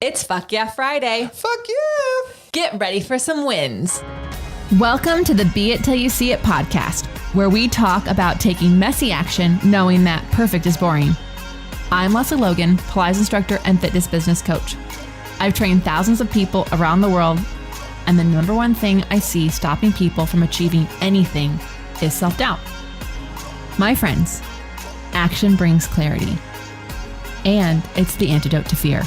It's Fuck Yeah Friday. Fuck yeah! Get ready for some wins. Welcome to the Be It Till You See It podcast, where we talk about taking messy action, knowing that perfect is boring. I'm Lesley Logan, Pilates instructor and fitness business coach. I've trained thousands of people around the world, and the number one thing I see stopping people from achieving anything is self-doubt. My friends, action brings clarity, and it's the antidote to fear.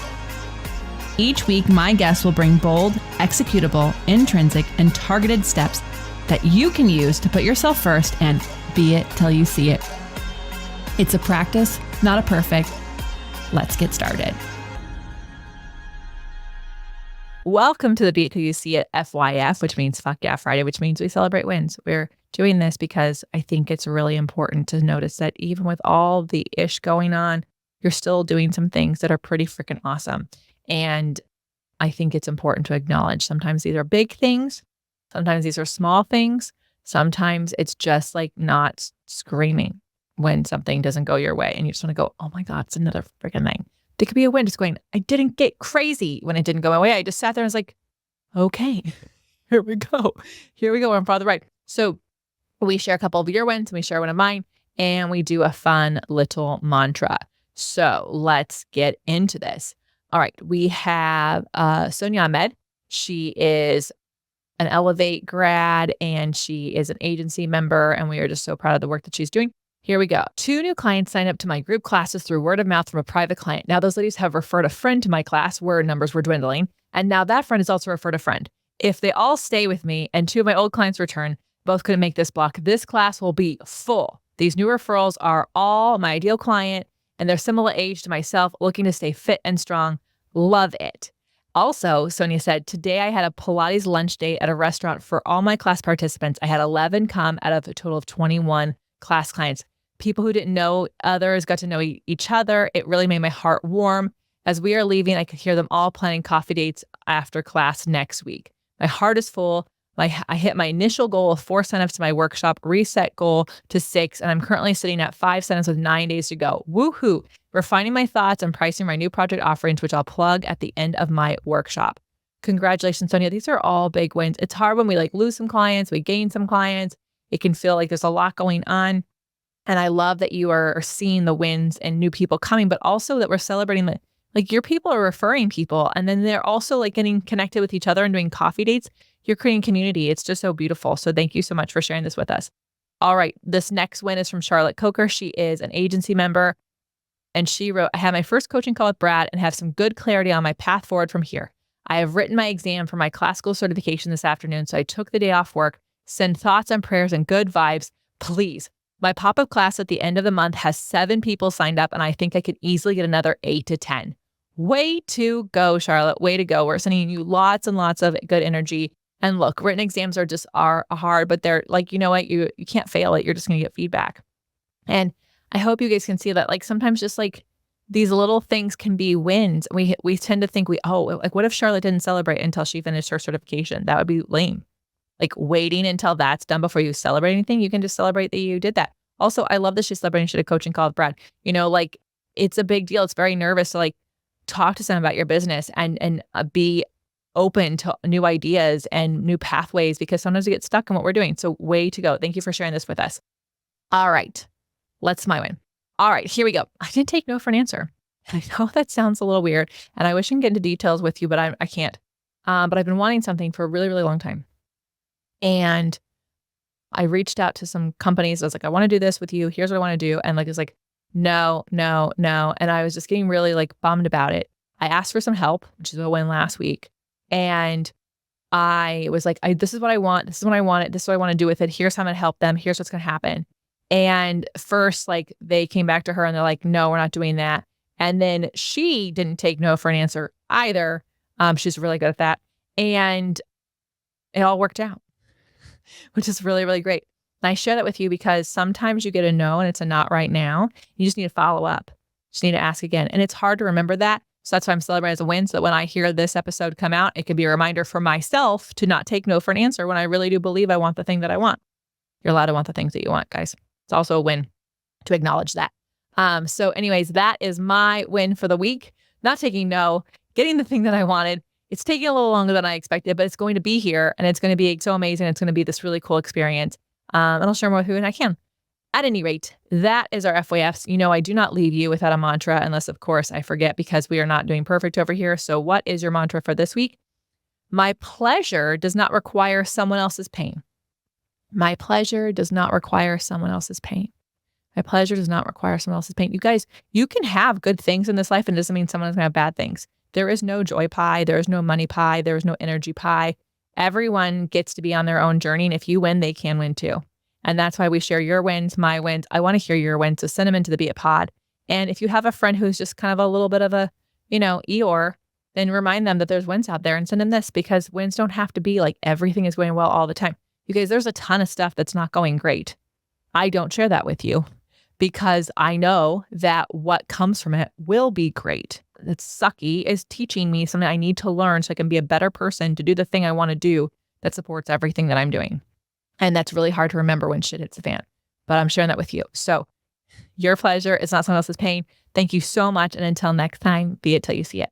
Each week, my guests will bring bold, executable, intrinsic, and targeted steps that you can use to put yourself first and be it till you see it. It's a practice, not a perfect. Let's get started. Welcome to the Be It Till You See It FYF, which means Fuck Yeah Friday, which means we celebrate wins. We're doing this because I think it's really important to notice that even with all the ish going on, you're still doing some things that are pretty freaking awesome. And I think it's important to acknowledge sometimes these are big things. Sometimes these are small things. Sometimes it's just like not screaming when something doesn't go your way. And you just want to go, oh my God, it's another freaking thing. It could be a win. Just going, I didn't get crazy when it didn't go my way. I just sat there and was like, okay, here we go. Here we go. I'm farther right. So we share a couple of your wins and we share one of mine. And we do a fun little mantra. So let's get into this. All right, we have Sonia Ahmed. She is an Elevate grad and she is an agency member, and we are just so proud of the work that she's doing. Here we go. 2 new clients signed up to my group classes through word of mouth from a private client. Now those ladies have referred a friend to my class where numbers were dwindling, and now that friend has also referred a friend. If they all stay with me and 2 of my old clients return, both couldn't make this block, this class will be full. These new referrals are all my ideal client, and they're similar age to myself, looking to stay fit and strong. Love it. Also, Sonia said, today I had a Pilates lunch date at a restaurant for all my class participants. I had 11 come out of a total of 21 class clients. People who didn't know others got to know each other. It really made my heart warm. As we are leaving, I could hear them all planning coffee dates after class next week. My heart is full. I hit my initial goal of 4 signups to my workshop, reset goal to 6, and I'm currently sitting at 5 signups with 9 days to go. Woohoo! Refining my thoughts and pricing my new project offerings, which I'll plug at the end of my workshop. Congratulations, Sonia. These are all big wins. It's hard when we lose some clients, we gain some clients. It can feel like there's a lot going on. And I love that you are seeing the wins and new people coming, but also that we're celebrating that your people are referring people, and then they're also getting connected with each other and doing coffee dates. You're creating community. It's just so beautiful. So thank you so much for sharing this with us. All right. This next win is from Charlotte Coker. She is an agency member. And she wrote, I had my first coaching call with Brad and have some good clarity on my path forward from here. I have written my exam for my classical certification this afternoon, so I took the day off work. Send thoughts and prayers and good vibes, please. My pop-up class at the end of the month has 7 people signed up, and I think I could easily get another 8 to 10. Way to go, Charlotte. Way to go. We're sending you lots and lots of good energy. And look, written exams are hard, but they're you know what? You can't fail it. You're just going to get feedback. And I hope you guys can see that sometimes just these little things can be wins. We tend to think what if Charlotte didn't celebrate until she finished her certification? That would be lame. Waiting until that's done before you celebrate anything, you can just celebrate that you did that. Also, I love that she's celebrating she did a coaching call with Brad. It's a big deal. It's very nervous to talk to someone about your business and be open to new ideas and new pathways, because sometimes we get stuck in what we're doing. So way to go. Thank you for sharing this with us. All right. Let's my win. All right, here we go. I didn't take no for an answer. I know that sounds a little weird, and I wish I could get into details with you, but I can't. But I've been wanting something for a really, really long time. And I reached out to some companies. I was like, I want to do this with you. Here's what I want to do. And it's no. And I was just getting really bummed about it. I asked for some help, which is a win last week. And I was like, this is what I want. This is what I want it. This is what I want to do with it. Here's how I'm going to help them. Here's what's going to happen. And first, they came back to her and they're like, no, we're not doing that. And then she didn't take no for an answer either. She's really good at that. And it all worked out, which is really, really great. And I share that with you because sometimes you get a no and it's a not right now. You just need to follow up. You just need to ask again. And it's hard to remember that. So that's why I'm celebrating as a win. So that when I hear this episode come out, it could be a reminder for myself to not take no for an answer when I really do believe I want the thing that I want. You're allowed to want the things that you want, guys. It's also a win to acknowledge that. So anyways, that is my win for the week. Not taking no getting the thing that I wanted. It's taking a little longer than I expected, but it's going to be here and it's going to be so amazing. It's going to be this really cool experience. And I'll share more with you when I can. At any rate, that is our FYFs. You know, I do not leave you without a mantra unless, of course, I forget because we are not doing perfect over here. So what is your mantra for this week? My pleasure does not require someone else's pain. My pleasure does not require someone else's pain. My pleasure does not require someone else's pain. You guys, you can have good things in this life and it doesn't mean someone's going to have bad things. There is no joy pie. There is no money pie. There is no energy pie. Everyone gets to be on their own journey. And if you win, they can win too. And that's why we share your wins, my wins. I want to hear your wins. So send them into the Be It Pod. And if you have a friend who's just kind of a little bit of a, Eeyore, then remind them that there's wins out there and send them this because wins don't have to be like everything is going well all the time. You guys, there's a ton of stuff that's not going great. I don't share that with you because I know that what comes from it will be great. That's sucky is teaching me something I need to learn so I can be a better person to do the thing I want to do that supports everything that I'm doing. And that's really hard to remember when shit hits the fan. But I'm sharing that with you. So your pleasure is not someone else's pain. Thank you so much. And until next time, be it till you see it.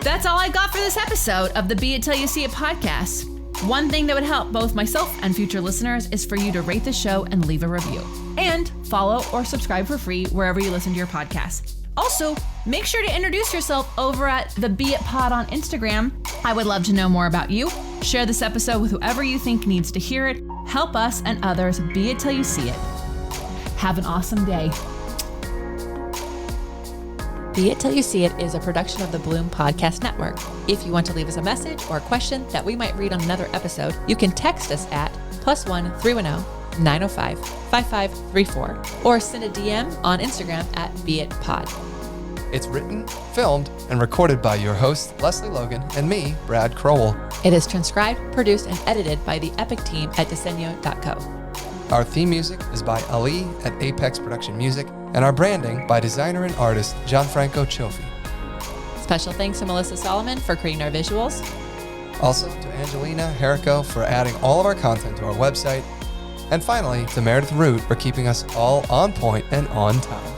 That's all I got for this episode of the Be It Till You See It podcast. One thing that would help both myself and future listeners is for you to rate the show and leave a review. And follow or subscribe for free wherever you listen to your podcast. Also, make sure to introduce yourself over at the Be It Pod on Instagram. I would love to know more about you. Share this episode with whoever you think needs to hear it. Help us and others be it till you see it. Have an awesome day. Be It Till You See It is a production of the Bloom Podcast Network. If you want to leave us a message or a question that we might read on another episode, you can text us at +1 310 905 5534 or send a DM on Instagram at BeItPod. It's written, filmed, and recorded by your host, Lesley Logan, and me, Brad Crowell. It is transcribed, produced, and edited by the epic team at Diseño.co. Our theme music is by Ali at Apex Production Music, and our branding by designer and artist Gianfranco Cioffi. Special thanks to Melissa Solomon for creating our visuals. Also to Angelina Herrico for adding all of our content to our website. And finally, to Meredith Root for keeping us all on point and on time.